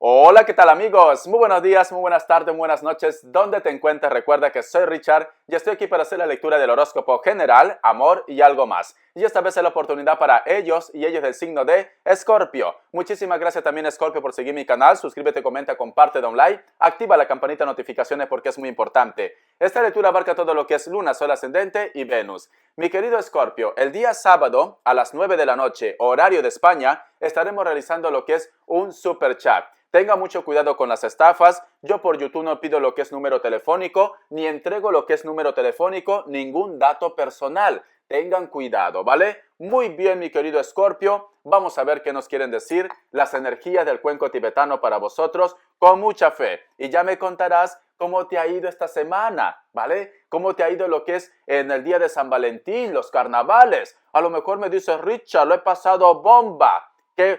Hola, ¿qué tal amigos? Muy buenos días, muy buenas tardes, muy buenas noches. ¿Dónde te encuentres? Recuerda que soy Richard y estoy aquí para hacer la lectura del horóscopo general, amor y algo más. Y esta vez es la oportunidad para ellos y ellos del signo de Escorpio. Muchísimas gracias también Escorpio por seguir mi canal. Suscríbete, comenta, comparte, da un like. Activa la campanita de notificaciones porque es muy importante. Esta lectura abarca todo lo que es Luna, Sol ascendente y Venus. Mi querido Escorpio, el día sábado a las 9 de la noche, horario de España, estaremos realizando lo que es un super chat. Tenga mucho cuidado con las estafas. Yo por YouTube no pido lo que es número telefónico, ni entrego lo que es número telefónico, ningún dato personal. Tengan cuidado, ¿vale? Muy bien, mi querido Escorpio. Vamos a ver qué nos quieren decir las energías del cuenco tibetano para vosotros con mucha fe. Y ya me contarás cómo te ha ido esta semana, ¿vale? Cómo te ha ido lo que es en el día de San Valentín, los carnavales. A lo mejor me dices, Richard, lo he pasado bomba. Ay,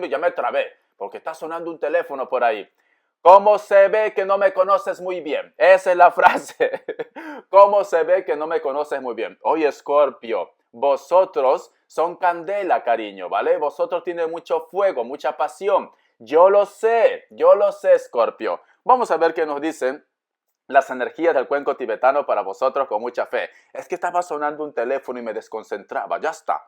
ya me trabé, porque está sonando un teléfono por ahí. ¿Cómo se ve que no me conoces muy bien? Esa es la frase. ¿Cómo se ve que no me conoces muy bien? Oye, Escorpio, vosotros son candela, cariño, ¿vale? Vosotros tienen mucho fuego, mucha pasión. Yo lo sé, Escorpio. Vamos a ver qué nos dicen las energías del cuenco tibetano para vosotros con mucha fe. Es que estaba sonando un teléfono y me desconcentraba, ya está.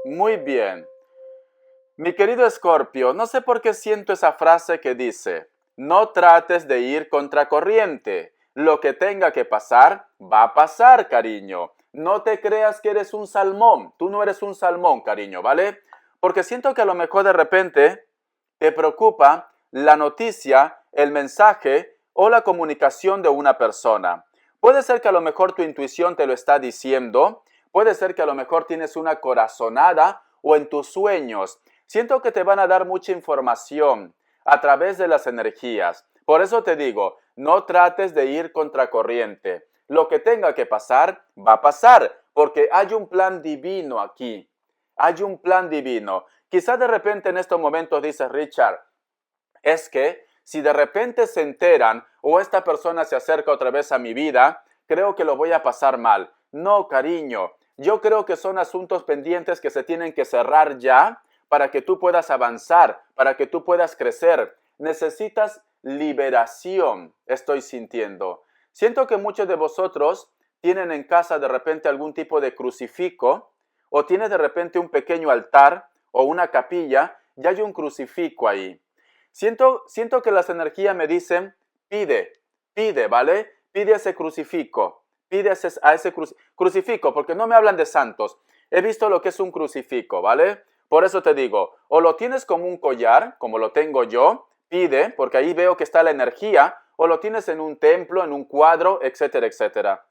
Muy bien. Mi querido Escorpio, no sé por qué siento esa frase que dice, no trates de ir contracorriente. Lo que tenga que pasar, va a pasar, cariño. No te creas que eres un salmón. Tú no eres un salmón, cariño, ¿vale? Porque siento que a lo mejor de repente te preocupa la noticia, el mensaje o la comunicación de una persona. Puede ser que a lo mejor tu intuición te lo está diciendo. Puede ser que a lo mejor tienes una corazonada o en tus sueños. Siento que te van a dar mucha información a través de las energías. Por eso te digo, no trates de ir contracorriente. Lo que tenga que pasar, va a pasar, porque hay un plan divino aquí. Hay un plan divino. Quizás de repente en estos momentos dices, Richard, es que si de repente se enteran o esta persona se acerca otra vez a mi vida, creo que lo voy a pasar mal. No, cariño, yo creo que son asuntos pendientes que se tienen que cerrar ya para que tú puedas avanzar, para que tú puedas crecer. Necesitas liberación, estoy sintiendo. Siento que muchos de vosotros tienen en casa de repente algún tipo de crucifijo o tiene de repente un pequeño altar o una capilla y hay un crucifijo ahí. Siento que las energías me dicen, pide, ¿vale? Pide ese crucifijo, pide a ese crucifijo, porque no me hablan de santos. He visto lo que es un crucifijo, ¿vale? Por eso te digo, o lo tienes como un collar, como lo tengo yo, pide, porque ahí veo que está la energía, o lo tienes en un templo, en un cuadro, etcétera, etcétera.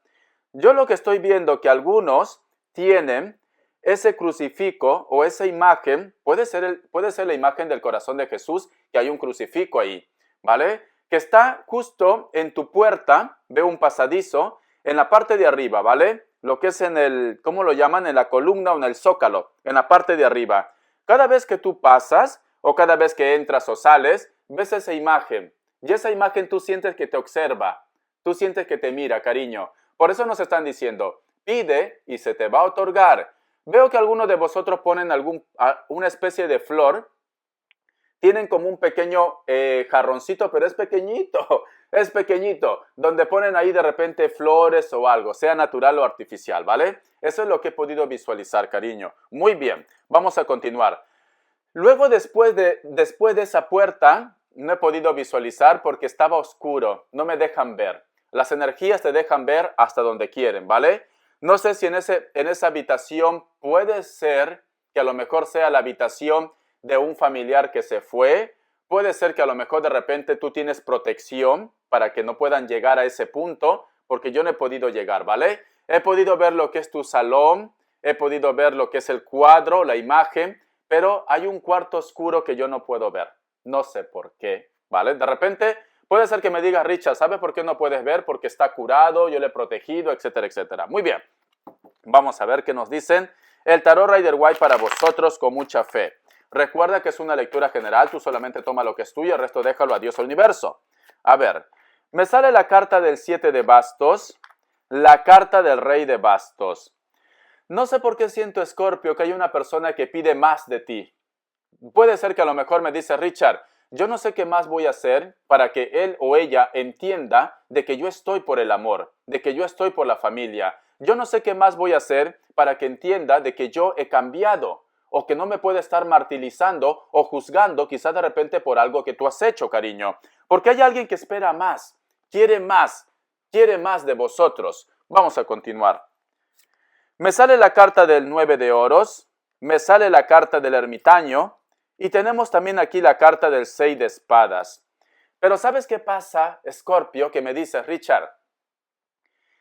Yo lo que estoy viendo que algunos tienen ese crucifijo o esa imagen, puede ser la imagen del corazón de Jesús, que hay un crucifijo ahí, ¿vale? Que está justo en tu puerta, veo un pasadizo, en la parte de arriba, ¿vale? Lo que es en el, ¿cómo lo llaman? En la columna o en el zócalo, en la parte de arriba. Cada vez que tú pasas o cada vez que entras o sales, ves esa imagen. Y esa imagen tú sientes que te observa, tú sientes que te mira, cariño. Por eso nos están diciendo, pide y se te va a otorgar. Veo que algunos de vosotros ponen una especie de flor. Tienen como un pequeño jarroncito, pero es pequeñito, donde ponen ahí de repente flores o algo, sea natural o artificial, ¿vale? Eso es lo que he podido visualizar, cariño. Muy bien, vamos a continuar. Luego, después de esa puerta, no he podido visualizar porque estaba oscuro, no me dejan ver. Las energías te dejan ver hasta donde quieren, ¿vale? No sé si en esa habitación puede ser que a lo mejor sea la habitación de un familiar que se fue. Puede ser que a lo mejor de repente tú tienes protección para que no puedan llegar a ese punto, porque yo no he podido llegar, ¿vale? He podido ver lo que es tu salón, he podido ver lo que es el cuadro, la imagen, pero hay un cuarto oscuro que yo no puedo ver. No sé por qué, ¿vale? De repente puede ser que me diga, Richard, ¿sabes por qué no puedes ver? Porque está curado, yo le he protegido, etcétera, etcétera. Muy bien. Vamos a ver qué nos dicen el tarot Rider Waite para vosotros con mucha fe. Recuerda que es una lectura general, tú solamente toma lo que es tuyo, el resto déjalo a Dios o al universo. A ver, me sale la carta del 7 de bastos, la carta del rey de bastos. No sé por qué siento, Escorpio, que hay una persona que pide más de ti. Puede ser que a lo mejor me dice, Richard, yo no sé qué más voy a hacer para que él o ella entienda de que yo estoy por el amor, de que yo estoy por la familia. Yo no sé qué más voy a hacer para que entienda de que yo he cambiado o que no me puede estar martirizando o juzgando quizás de repente por algo que tú has hecho, cariño. Porque hay alguien que espera más, quiere más de vosotros. Vamos a continuar. Me sale la carta del 9 de oros, me sale la carta del ermitaño y tenemos también aquí la carta del 6 de espadas. Pero ¿sabes qué pasa, Escorpio? Que me dice, Richard,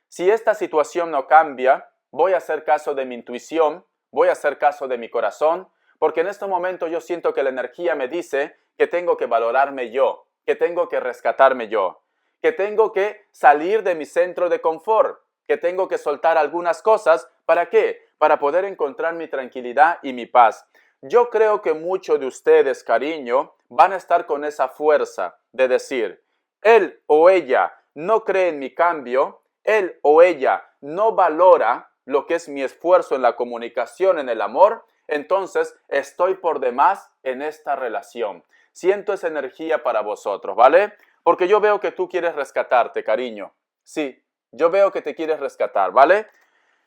si esta situación no cambia, voy a hacer caso de mi intuición, voy a hacer caso de mi corazón, porque en este momento yo siento que la energía me dice que tengo que valorarme yo, que tengo que rescatarme yo, que tengo que salir de mi centro de confort, que tengo que soltar algunas cosas. ¿Para qué? Para poder encontrar mi tranquilidad y mi paz. Yo creo que muchos de ustedes, cariño, van a estar con esa fuerza de decir, él o ella no cree en mi cambio, él o ella no valora lo que es mi esfuerzo en la comunicación, en el amor, entonces estoy por demás en esta relación. Siento esa energía para vosotros, ¿vale? Porque yo veo que tú quieres rescatarte, cariño. Sí, yo veo que te quieres rescatar, ¿vale?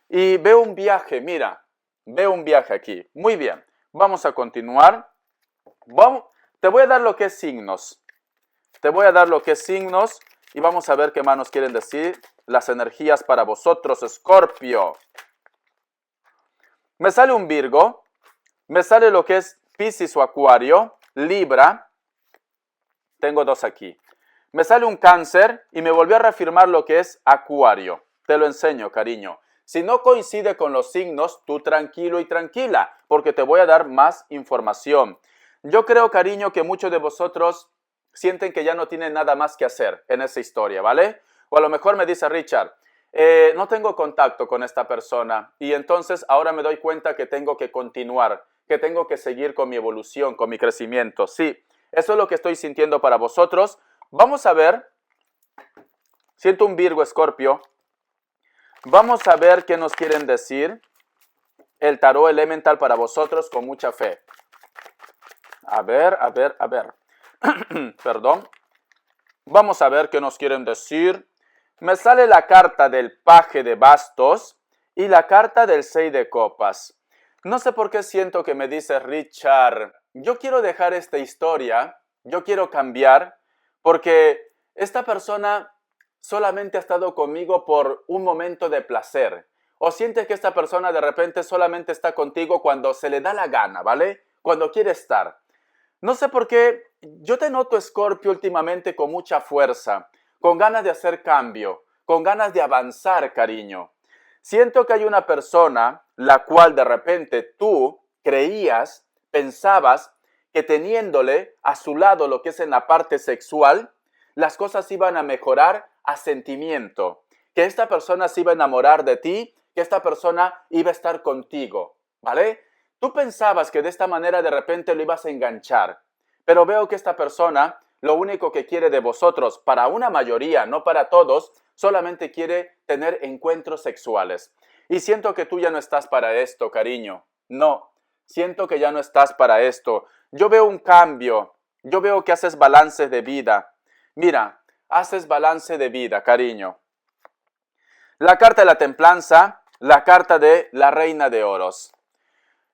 Y veo un viaje, mira, veo un viaje aquí. Muy bien, vamos a continuar. Te voy a dar lo que es signos. Te voy a dar lo que es signos y vamos a ver qué más nos quieren decir las energías para vosotros, Escorpio. Me sale un Virgo, me sale lo que es Piscis o Acuario, Libra. Tengo dos aquí. Me sale un Cáncer y me volvió a reafirmar lo que es Acuario. Te lo enseño, cariño. Si no coincide con los signos, tú tranquilo y tranquila, porque te voy a dar más información. Yo creo, cariño, que muchos de vosotros sienten que ya no tienen nada más que hacer en esa historia, ¿vale? O a lo mejor me dice Richard, no tengo contacto con esta persona y entonces ahora me doy cuenta que tengo que continuar, que tengo que seguir con mi evolución, con mi crecimiento. Sí, eso es lo que estoy sintiendo para vosotros. Vamos a ver, siento un Virgo, Escorpio. Vamos a ver qué nos quieren decir el tarot elemental para vosotros con mucha fe. A ver. Perdón. Vamos a ver qué nos quieren decir. Me sale la carta del paje de bastos y la carta del 6 de copas. No sé por qué siento que me dice Richard, yo quiero dejar esta historia, yo quiero cambiar, porque esta persona solamente ha estado conmigo por un momento de placer. O sientes que esta persona de repente solamente está contigo cuando se le da la gana, ¿vale? Cuando quiere estar. No sé por qué, yo te noto, Escorpio, últimamente con mucha fuerza, con ganas de hacer cambio, con ganas de avanzar, cariño. Siento que hay una persona la cual de repente tú creías, pensabas que teniéndole a su lado lo que es en la parte sexual, las cosas iban a mejorar a sentimiento, que esta persona se iba a enamorar de ti, que esta persona iba a estar contigo, ¿vale? Tú pensabas que de esta manera de repente lo ibas a enganchar, pero veo que esta persona lo único que quiere de vosotros, para una mayoría, no para todos, solamente quiere tener encuentros sexuales. Y siento que tú ya no estás para esto, cariño. No, siento que ya no estás para esto. Yo veo un cambio, yo veo que haces balance de vida. Mira, haces balance de vida, cariño. La carta de la templanza, la carta de la reina de oros.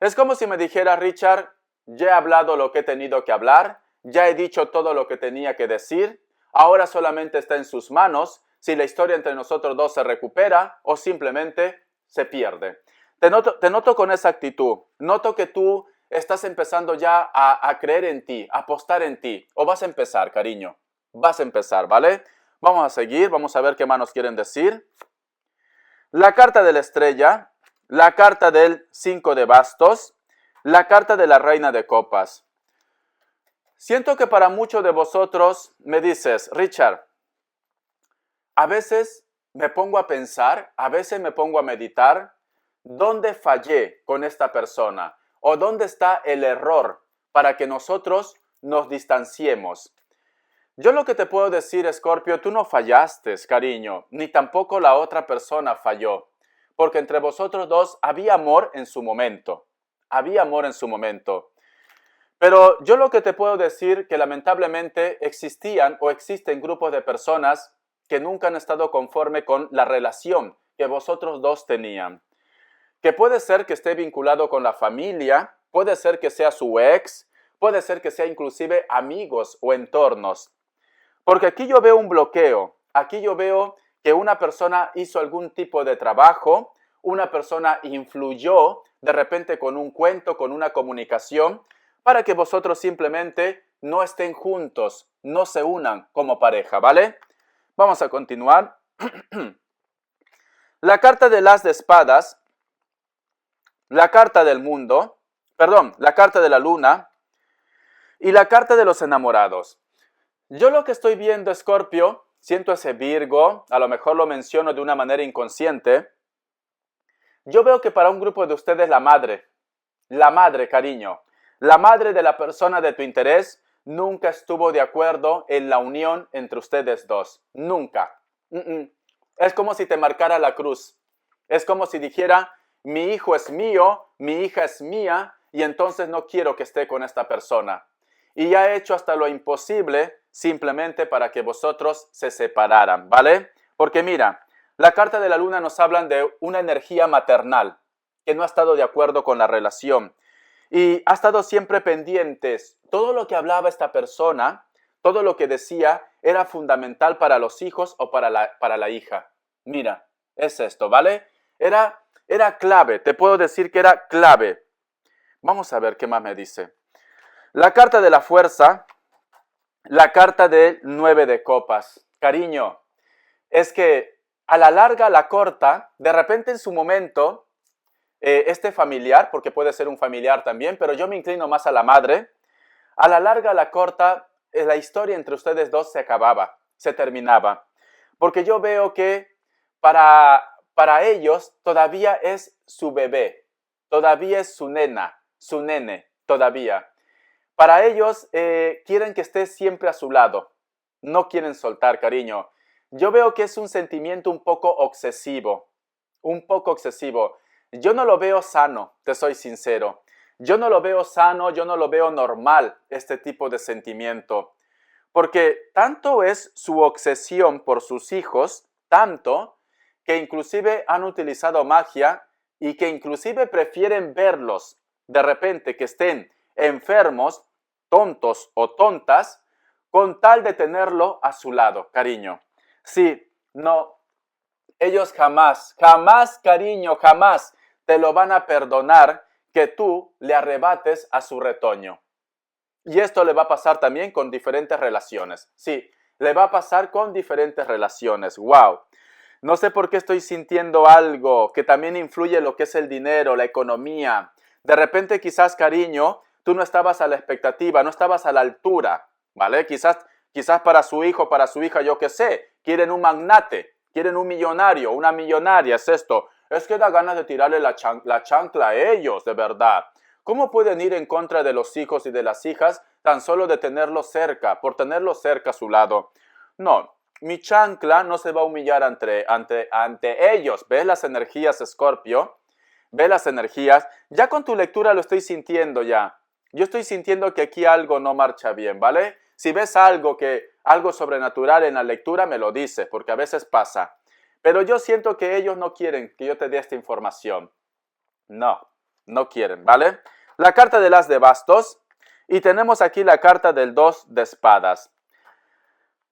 Es como si me dijera, Richard, ya he hablado lo que he tenido que hablar, ya he dicho todo lo que tenía que decir, ahora solamente está en sus manos si la historia entre nosotros dos se recupera o simplemente se pierde. Te noto con esa actitud, noto que tú estás empezando ya a creer en ti, a apostar en ti, o vas a empezar, cariño, vas a empezar, ¿vale? Vamos a seguir, vamos a ver qué más nos quieren decir. La carta de la estrella, la carta del 5 de bastos, la carta de la reina de copas. Siento que para muchos de vosotros me dices, Richard, a veces me pongo a pensar, a veces me pongo a meditar, ¿dónde fallé con esta persona? ¿O dónde está el error? para que nosotros nos distanciemos. Yo lo que te puedo decir, Escorpio, tú no fallaste, cariño, ni tampoco la otra persona falló, porque entre vosotros dos había amor en su momento. Había amor en su momento. Pero yo lo que te puedo decir que lamentablemente existían o existen grupos de personas que nunca han estado conforme con la relación que vosotros dos tenían. Que puede ser que esté vinculado con la familia, puede ser que sea su ex, puede ser que sea inclusive amigos o entornos. Porque aquí yo veo un bloqueo, aquí yo veo que una persona hizo algún tipo de trabajo, una persona influyó de repente con un cuento, con una comunicación, para que vosotros simplemente no estén juntos, no se unan como pareja, ¿vale? Vamos a continuar. La carta del as de espadas, la carta del mundo, perdón, la carta de la luna y la carta de los enamorados. Yo lo que estoy viendo, Escorpio, siento ese Virgo, a lo mejor lo menciono de una manera inconsciente. Yo veo que para un grupo de ustedes la madre, cariño, la madre de la persona de tu interés nunca estuvo de acuerdo en la unión entre ustedes dos. Nunca. Es como si te marcara la cruz. Es como si dijera, mi hijo es mío, mi hija es mía, y entonces no quiero que esté con esta persona. Y ya he hecho hasta lo imposible simplemente para que vosotros se separaran, ¿vale? Porque mira, la carta de la luna nos habla de una energía maternal que no ha estado de acuerdo con la relación y ha estado siempre pendientes. Todo lo que hablaba esta persona, todo lo que decía era fundamental para los hijos o para la hija. Mira, es esto, ¿vale? Era clave, te puedo decir que era clave. Vamos a ver qué más me dice. La carta de la fuerza, la carta del 9 de copas. Cariño, es que a la larga, a la corta, de repente en su momento, este familiar, porque puede ser un familiar también, pero yo me inclino más a la madre, a la larga, a la corta, la historia entre ustedes dos se acababa, se terminaba. Porque yo veo que para ellos todavía es su bebé, todavía es su nena, su nene, todavía. Para ellos quieren que estés siempre a su lado. No quieren soltar, cariño. Yo veo que es un sentimiento un poco obsesivo. Un poco excesivo. Yo no lo veo sano, te soy sincero. Yo no lo veo sano, yo no lo veo normal, este tipo de sentimiento. Porque tanto es su obsesión por sus hijos, tanto que inclusive han utilizado magia y que inclusive prefieren verlos de repente que estén enfermos, tontos o tontas, con tal de tenerlo a su lado, cariño. Sí, no, ellos jamás, jamás, cariño, jamás te lo van a perdonar que tú le arrebates a su retoño. Y esto le va a pasar también con diferentes relaciones. Sí, le va a pasar con diferentes relaciones. ¡Wow! No sé por qué estoy sintiendo algo que también influye en lo que es el dinero, la economía. De repente quizás, cariño, tú no estabas a la expectativa, no estabas a la altura, ¿vale? Quizás para su hijo, para su hija, yo qué sé, quieren un magnate, quieren un millonario, una millonaria, es esto. Es que da ganas de tirarle la chancla a ellos, de verdad. ¿Cómo pueden ir en contra de los hijos y de las hijas tan solo de tenerlos cerca, por tenerlos cerca a su lado? No, mi chancla no se va a humillar ante ellos. ¿Ves las energías, Escorpio? ¿Ves las energías? Ya con tu lectura lo estoy sintiendo ya. Yo estoy sintiendo que aquí algo no marcha bien, ¿vale? Si ves algo sobrenatural en la lectura, me lo dices, porque a veces pasa. Pero yo siento que ellos no quieren que yo te dé esta información. No quieren, ¿vale? La carta del as de bastos y tenemos aquí la carta del 2 de espadas.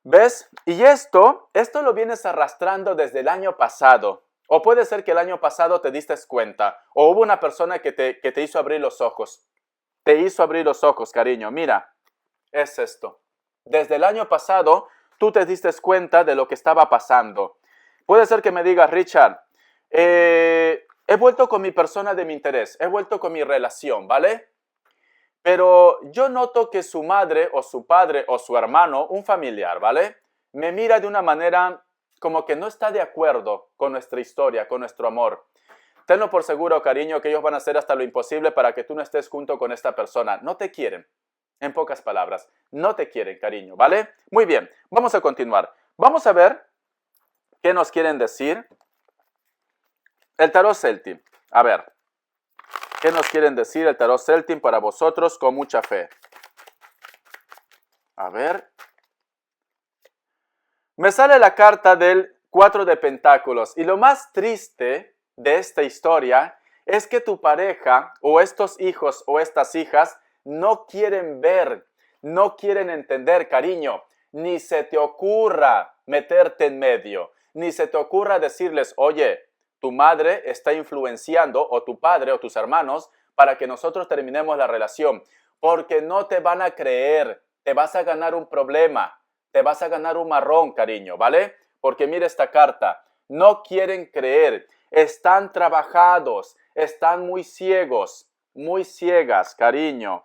¿Ves? Y esto lo vienes arrastrando desde el año pasado. O puede ser que el año pasado te diste cuenta. O hubo una persona que te hizo abrir los ojos. Te hizo abrir los ojos, cariño. Mira, es esto. Desde el año pasado, tú te diste cuenta de lo que estaba pasando. Puede ser que me digas, Richard, he vuelto con mi persona de mi interés. He vuelto con mi relación, ¿vale? Pero yo noto que su madre o su padre o su hermano, un familiar, ¿vale? Me mira de una manera como que no está de acuerdo con nuestra historia, con nuestro amor. tenlo por seguro, cariño, que ellos van a hacer hasta lo imposible para que tú no estés junto con esta persona. No te quieren, en pocas palabras. No te quieren, cariño, ¿vale? Muy bien, vamos a continuar. Vamos a ver qué nos quieren decir el tarot Celtim. A ver, ¿qué nos quieren decir el tarot Celtim para vosotros con mucha fe? A ver. Me sale la carta del 4 de Pentáculos y lo más triste de esta historia es que tu pareja o estos hijos o estas hijas no quieren ver, no quieren entender, cariño. Ni se te ocurra meterte en medio, ni se te ocurra decirles, oye, tu madre está influenciando o tu padre o tus hermanos para que nosotros terminemos la relación, porque no te van a creer, te vas a ganar un problema. Te vas a ganar un marrón, cariño, ¿vale? Porque mira esta carta. No quieren creer. Están trabajados. Están muy ciegos. Muy ciegas, cariño.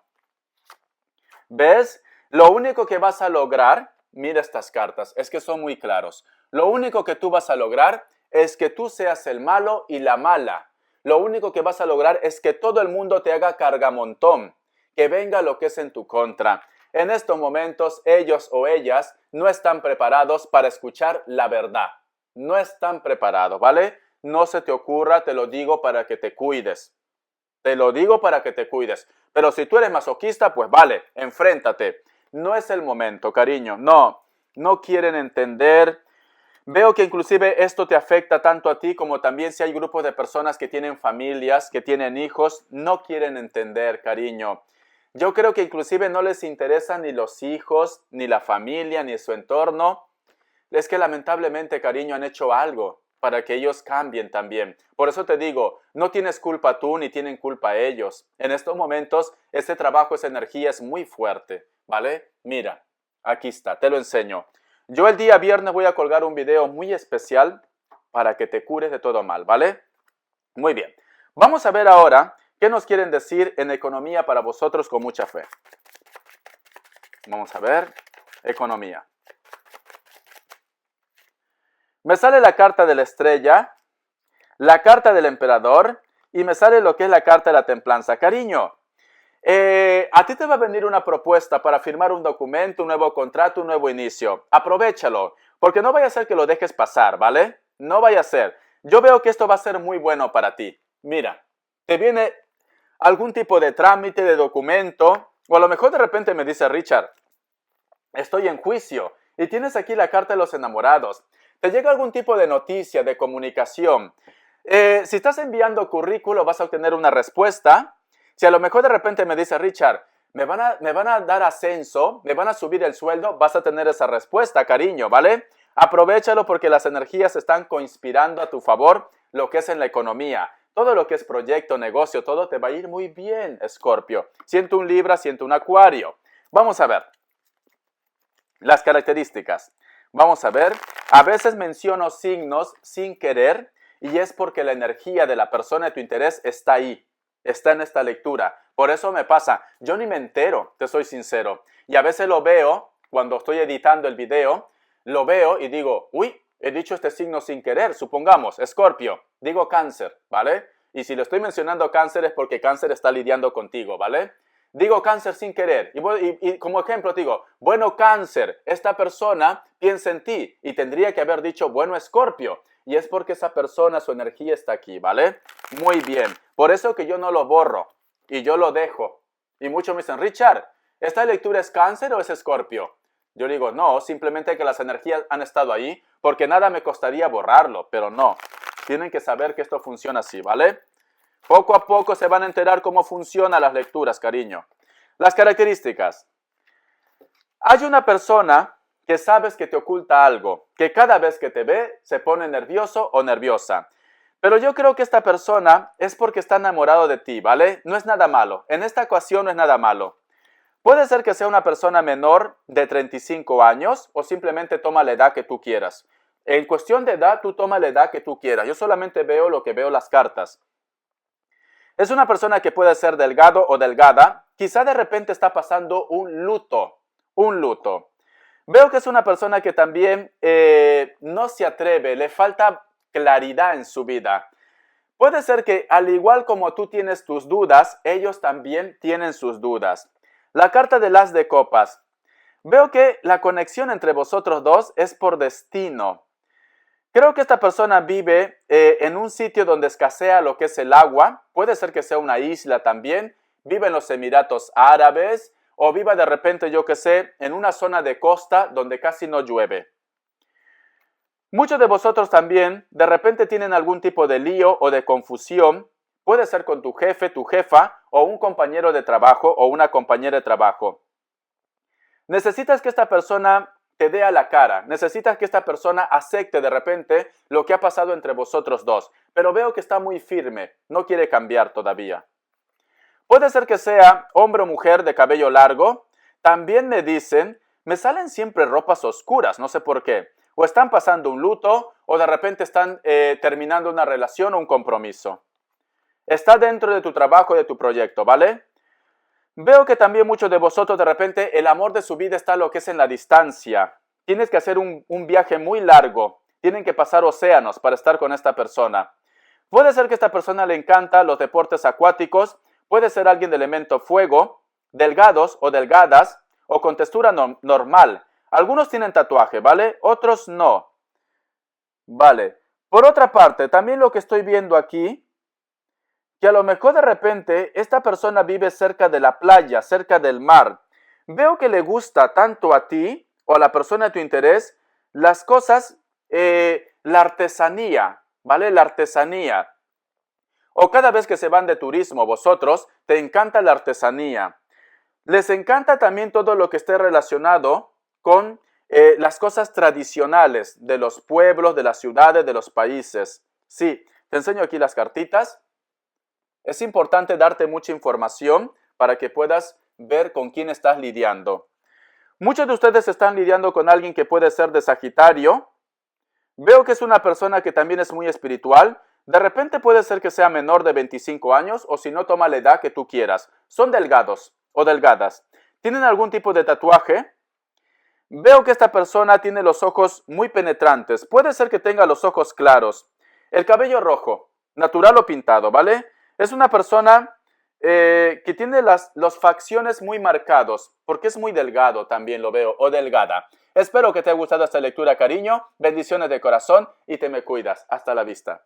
¿Ves? Lo único que vas a lograr, mira estas cartas, es que son muy claros. Lo único que tú vas a lograr es que tú seas el malo y la mala. Lo único que vas a lograr es que todo el mundo te haga cargamontón. Que venga lo que es en tu contra. En estos momentos, ellos o ellas no están preparados para escuchar la verdad. No están preparados, ¿vale? No se te ocurra, te lo digo para que te cuides. Te lo digo para que te cuides. Pero si tú eres masoquista, pues vale, enfréntate. No es el momento, cariño. No quieren entender. Veo que inclusive esto te afecta tanto a ti como también si hay grupos de personas que tienen familias, que tienen hijos, no quieren entender, cariño. Yo creo que inclusive no les interesan ni los hijos, ni la familia, ni su entorno. Es que lamentablemente, cariño, han hecho algo para que ellos cambien también. Por eso te digo, no tienes culpa tú, ni tienen culpa ellos. En estos momentos, ese trabajo, esa energía es muy fuerte, ¿vale? Mira, aquí está, te lo enseño. Yo el día viernes voy a colgar un video muy especial para que te cures de todo mal, ¿vale? Muy bien. Vamos a ver ahora qué nos quieren decir en economía para vosotros con mucha fe. Vamos a ver, economía. Me sale la carta de la estrella, la carta del emperador y me sale lo que es la carta de la templanza. Cariño, a ti te va a venir una propuesta para firmar un documento, un nuevo contrato, un nuevo inicio. Aprovéchalo, porque no vaya a ser que lo dejes pasar, ¿vale? No vaya a ser. Yo veo que esto va a ser muy bueno para ti. Mira, te viene algún tipo de trámite, de documento, o a lo mejor de repente me dice Richard, estoy en juicio y tienes aquí la carta de los enamorados. Te llega algún tipo de noticia, de comunicación. Si estás enviando currículo vas a obtener una respuesta. Si a lo mejor de repente me dice Richard, me van a dar ascenso, me van a subir el sueldo, vas a tener esa respuesta, cariño, ¿vale? Aprovéchalo porque las energías están conspirando a tu favor, lo que es en la economía. Todo lo que es proyecto, negocio, todo te va a ir muy bien, Escorpio. Siento un Libra, siento un Acuario. Vamos a ver las características. Vamos a ver, a veces menciono signos sin querer y es porque la energía de la persona de tu interés está ahí, está en esta lectura. Por eso me pasa, yo ni me entero, te soy sincero. Y a veces lo veo, cuando estoy editando el video, lo veo y digo, uy, he dicho este signo sin querer, supongamos, Escorpio, digo Cáncer, ¿vale? Y si lo estoy mencionando Cáncer es porque Cáncer está lidiando contigo, ¿vale? Digo Cáncer sin querer y como ejemplo digo, bueno Cáncer, esta persona piensa en ti y tendría que haber dicho bueno Escorpio y es porque esa persona, su energía está aquí, ¿vale? Muy bien, por eso que yo no lo borro y yo lo dejo y muchos me dicen, Richard, ¿esta lectura es Cáncer o es Escorpio? Yo digo, no, simplemente que las energías han estado ahí porque nada me costaría borrarlo, pero no, tienen que saber que esto funciona así, ¿vale? Poco a poco se van a enterar cómo funcionan las lecturas, cariño. Las características. Hay una persona que sabes que te oculta algo, que cada vez que te ve se pone nervioso o nerviosa. Pero yo creo que esta persona es porque está enamorado de ti, ¿vale? No es nada malo. En esta ocasión no es nada malo. Puede ser que sea una persona menor de 35 años o simplemente toma la edad que tú quieras. En cuestión de edad, tú toma la edad que tú quieras. Yo solamente veo lo que veo las cartas. Es una persona que puede ser delgado o delgada, quizá de repente está pasando un luto. Veo que es una persona que también no se atreve, le falta claridad en su vida. Puede ser que al igual como tú tienes tus dudas, ellos también tienen sus dudas. La carta del As de Copas. Veo que la conexión entre vosotros dos es por destino. Creo que esta persona vive en un sitio donde escasea lo que es el agua. Puede ser que sea una isla también. Vive en los Emiratos Árabes o viva de repente, yo que sé, en una zona de costa donde casi no llueve. Muchos de vosotros también de repente tienen algún tipo de lío o de confusión. Puede ser con tu jefe, tu jefa o un compañero de trabajo o una compañera de trabajo. Necesitas que esta persona te dé a la cara. Necesitas que esta persona acepte de repente lo que ha pasado entre vosotros dos. Pero veo que está muy firme. No quiere cambiar todavía. Puede ser que sea hombre o mujer de cabello largo. También me dicen, me salen siempre ropas oscuras, no sé por qué. O están pasando un luto o de repente están terminando una relación o un compromiso. Está dentro de tu trabajo y de tu proyecto, ¿vale? Veo que también muchos de vosotros de repente el amor de su vida está lo que es en la distancia. Tienes que hacer un viaje muy largo. Tienen que pasar océanos para estar con esta persona. Puede ser que a esta persona le encanta los deportes acuáticos. Puede ser alguien de elemento fuego, delgados o delgadas o con textura normal. Algunos tienen tatuaje, ¿vale? Otros no. Vale. Por otra parte, también lo que estoy viendo aquí, que a lo mejor de repente esta persona vive cerca de la playa, cerca del mar. Veo que le gusta tanto a ti o a la persona de tu interés las cosas, la artesanía, ¿vale? La artesanía. O cada vez que se van de turismo vosotros, te encanta la artesanía. Les encanta también todo lo que esté relacionado con las cosas tradicionales de los pueblos, de las ciudades, de los países. Sí, te enseño aquí las cartitas. Es importante darte mucha información para que puedas ver con quién estás lidiando. Muchos de ustedes están lidiando con alguien que puede ser de Sagitario. Veo que es una persona que también es muy espiritual. De repente puede ser que sea menor de 25 años o si no, toma la edad que tú quieras. Son delgados o delgadas. ¿Tienen algún tipo de tatuaje? Veo que esta persona tiene los ojos muy penetrantes. Puede ser que tenga los ojos claros. El cabello rojo, natural o pintado, ¿vale? Es una persona que tiene los facciones muy marcados, porque es muy delgado también lo veo, o delgada. Espero que te haya gustado esta lectura, cariño. Bendiciones de corazón y te me cuidas. Hasta la vista.